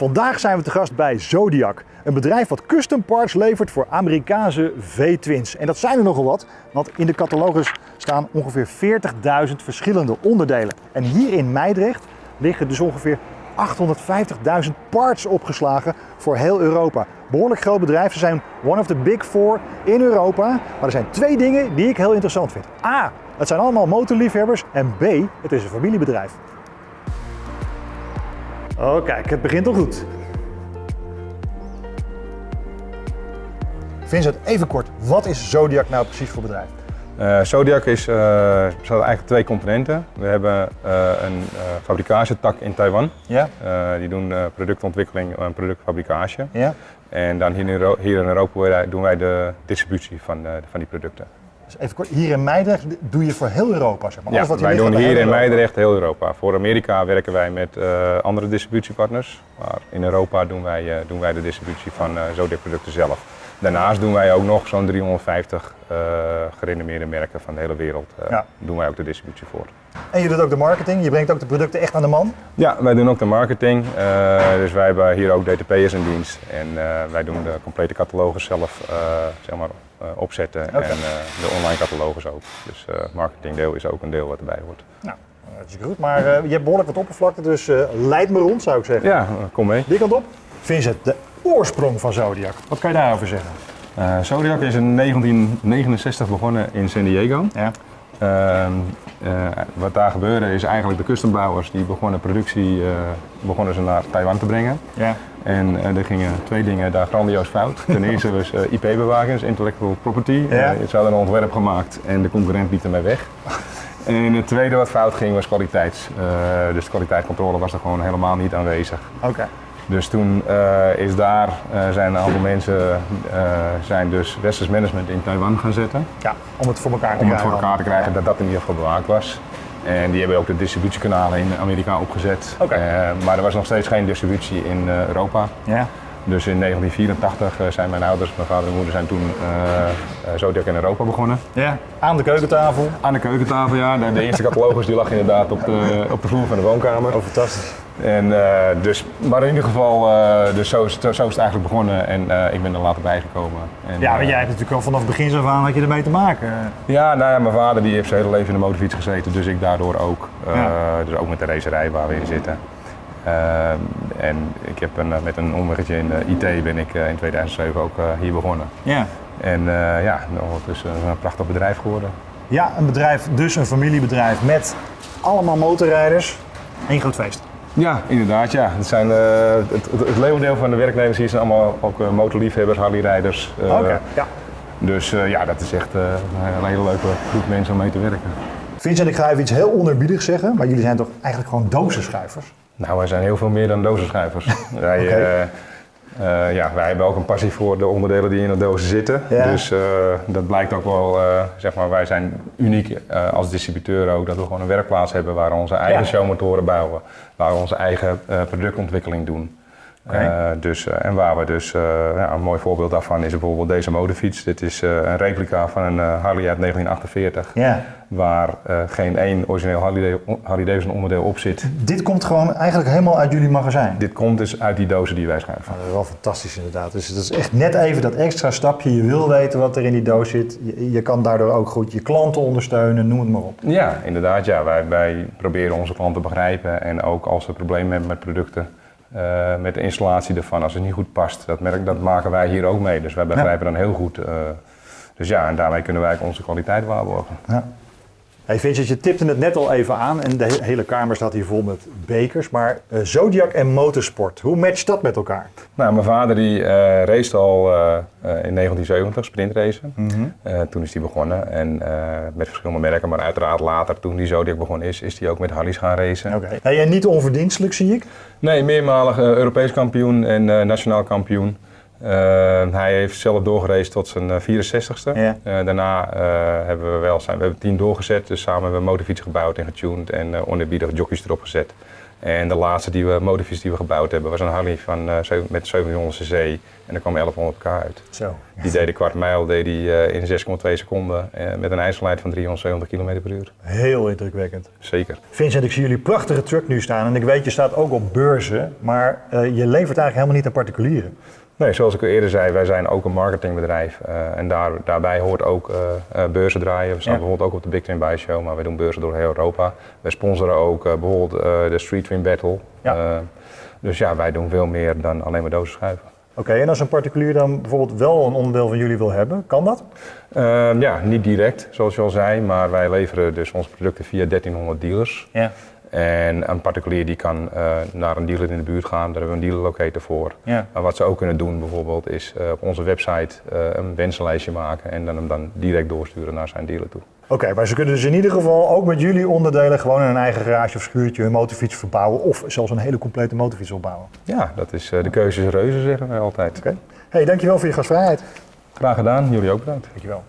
Vandaag zijn we te gast bij Zodiac, een bedrijf wat custom parts levert voor Amerikaanse V-twins. En dat zijn er nogal wat, want in de catalogus staan ongeveer 40.000 verschillende onderdelen. En hier in Meidrecht liggen dus ongeveer 850.000 parts opgeslagen voor heel Europa. Behoorlijk groot bedrijf, ze zijn one of the big four in Europa. Maar er zijn twee dingen die ik heel interessant vind. A, het zijn allemaal motorliefhebbers en B, het is een familiebedrijf. Oh kijk, het begint al goed. Vincent, even kort, wat is Zodiac nou precies voor bedrijf? Zodiac bestaat eigenlijk uit twee componenten. We hebben een fabricatietak in Taiwan. Ja. Die doen productontwikkeling en productfabricage. Ja. En dan hier in Europa doen wij de distributie van die producten. Dus even kort, hier in Meidrecht doe je voor heel Europa, zeg maar. Ja, wij doen hier in Meidrecht heel Europa. Voor Amerika werken wij met andere distributiepartners. Maar in Europa doen wij de distributie van Zodiac producten zelf. Daarnaast doen wij ook nog zo'n 350 gerenommeerde merken van de hele wereld. Doen wij ook de distributie voor. En je doet ook de marketing, je brengt ook de producten echt aan de man? Ja, wij doen ook de marketing. Dus wij hebben hier ook DTP'ers in dienst. En wij doen de complete catalogus zelf opzetten. Okay. En de online catalogus ook. Dus het marketingdeel is ook een deel wat erbij hoort. Nou, dat is goed. Maar je hebt behoorlijk wat oppervlakte, dus leid me rond zou ik zeggen. Ja, kom mee. Die kant op. Vincent, de oorsprong van Zodiac. Wat kan je daarover zeggen? Zodiac is in 1969 begonnen in San Diego. Ja. Wat daar gebeurde is eigenlijk de custombouwers die begonnen ze naar Taiwan te brengen. Ja. En er gingen twee dingen daar grandioos fout. Ten eerste was IP-bewaking, dus intellectual property. Ja. Ze hadden een ontwerp gemaakt en de concurrent liet ermee weg. En het tweede wat fout ging was kwaliteits. Dus de kwaliteitscontrole was er gewoon helemaal niet aanwezig. Okay. Dus toen zijn een aantal mensen zijn dus westers management in Taiwan gaan zetten. Ja, om het voor elkaar te krijgen. Dat in ieder geval bewaakt was. En die hebben ook de distributiekanalen in Amerika opgezet. Okay. Maar er was nog steeds geen distributie in Europa. Ja. Dus in 1984 zijn mijn ouders, mijn vader en moeder, zijn toen Zodiac in Europa begonnen. Ja, aan de keukentafel? Aan de keukentafel, ja. De eerste catalogus die lag inderdaad op de vloer van de woonkamer. Oh, fantastisch. En, maar in ieder geval, dus zo is het eigenlijk begonnen en ik ben er later bijgekomen. En, ja, maar jij hebt natuurlijk al vanaf het begin af aan had je ermee te maken. Ja, nou ja, mijn vader die heeft zijn hele leven in de motorfiets gezeten, dus ik daardoor ook. Dus ook met de racerij waar we in zitten. En ik heb met een omweggetje in IT ben ik in 2007 ook hier begonnen. Ja. En ondertussen een prachtig bedrijf geworden. Ja, een bedrijf, dus een familiebedrijf met allemaal motorrijders. Eén groot feest. Ja, inderdaad. Ja. Het zijn, het leeuwendeel van de werknemers hier zijn allemaal ook motorliefhebbers, Harley-rijders. Okay, ja. Dus dat is echt een hele leuke groep mensen om mee te werken. Vincent, ik ga even iets heel onerbiedigs zeggen, maar jullie zijn toch eigenlijk gewoon dozenschuivers? Nou, wij zijn heel veel meer dan dozenschuivers. Wij hebben ook een passie voor de onderdelen die in de dozen zitten. Ja. Dus dat blijkt ook wel, wij zijn uniek als distributeur ook, dat we gewoon een werkplaats hebben waar we onze eigen showmotoren bouwen, waar we onze eigen productontwikkeling doen. Okay. En waar we dus, een mooi voorbeeld daarvan is bijvoorbeeld deze motorfiets. Dit is een replica van een Harley uit 1948, waar geen één origineel Harley-Davidson onderdeel op zit. Dit komt gewoon eigenlijk helemaal uit jullie magazijn? Dit komt dus uit die dozen die wij schuiven. Dat is wel fantastisch inderdaad. Dus het is echt net even dat extra stapje. Je wil weten wat er in die doos zit. Je kan daardoor ook goed je klanten ondersteunen, noem het maar op. Ja, inderdaad. Ja. Wij proberen onze klanten te begrijpen en ook als ze problemen hebben met producten. Met de installatie ervan, als het niet goed past, dat maken wij hier ook mee. Dus wij begrijpen dan heel goed. En daarmee kunnen wij onze kwaliteit waarborgen. Ja. Hey Vincent, je tipte het net al even aan en de hele kamer staat hier vol met bekers. Maar Zodiac en motorsport, hoe matcht dat met elkaar? Nou, mijn vader die race al in 1970, sprintracen. Mm-hmm. Toen is hij begonnen en met verschillende merken, maar uiteraard later toen die Zodiac begonnen is hij ook met Harleys gaan racen. Okay. Hey, en niet onverdienstelijk zie ik? Nee, meermalig Europees kampioen en nationaal kampioen. Hij heeft zelf doorgeraced tot zijn 64ste. Ja. Daarna hebben we 10 doorgezet, dus samen hebben we een motorfiets gebouwd en getuned en oneerbiedig jockey's erop gezet. En de laatste motorfiets die we gebouwd hebben was een Harley met 700 cc en er kwam 1100 pk uit. Zo. Die deed de kwart mijl in 6,2 seconden met een ijsselheid van 370 km per uur. Heel indrukwekkend. Zeker. Vincent, ik zie jullie prachtige truck nu staan en ik weet je staat ook op beurzen, maar je levert eigenlijk helemaal niet aan particulieren. Nee, zoals ik al eerder zei, wij zijn ook een marketingbedrijf en daarbij hoort ook beurzen draaien. We staan bijvoorbeeld ook op de Big Twin Bike Show, maar we doen beurzen door heel Europa. Wij sponsoren ook bijvoorbeeld de Street Twin Battle. Ja. Dus ja, wij doen veel meer dan alleen maar dozen schuiven. Oké, en als een particulier dan bijvoorbeeld wel een onderdeel van jullie wil hebben, kan dat? Ja, niet direct, zoals je al zei, maar wij leveren dus onze producten via 1300 dealers. Ja. En een particulier die kan naar een dealer in de buurt gaan, daar hebben we een dealer locator voor. Ja. Maar wat ze ook kunnen doen bijvoorbeeld is op onze website een wensenlijstje maken en dan hem dan direct doorsturen naar zijn dealer toe. Oké, maar ze kunnen dus in ieder geval ook met jullie onderdelen gewoon in een eigen garage of schuurtje hun motorfiets verbouwen of zelfs een hele complete motorfiets opbouwen. Ja, dat is de keuze is reuze, zeggen wij altijd. Oké. Hey, dankjewel voor je gastvrijheid. Graag gedaan, jullie ook bedankt. Dankjewel.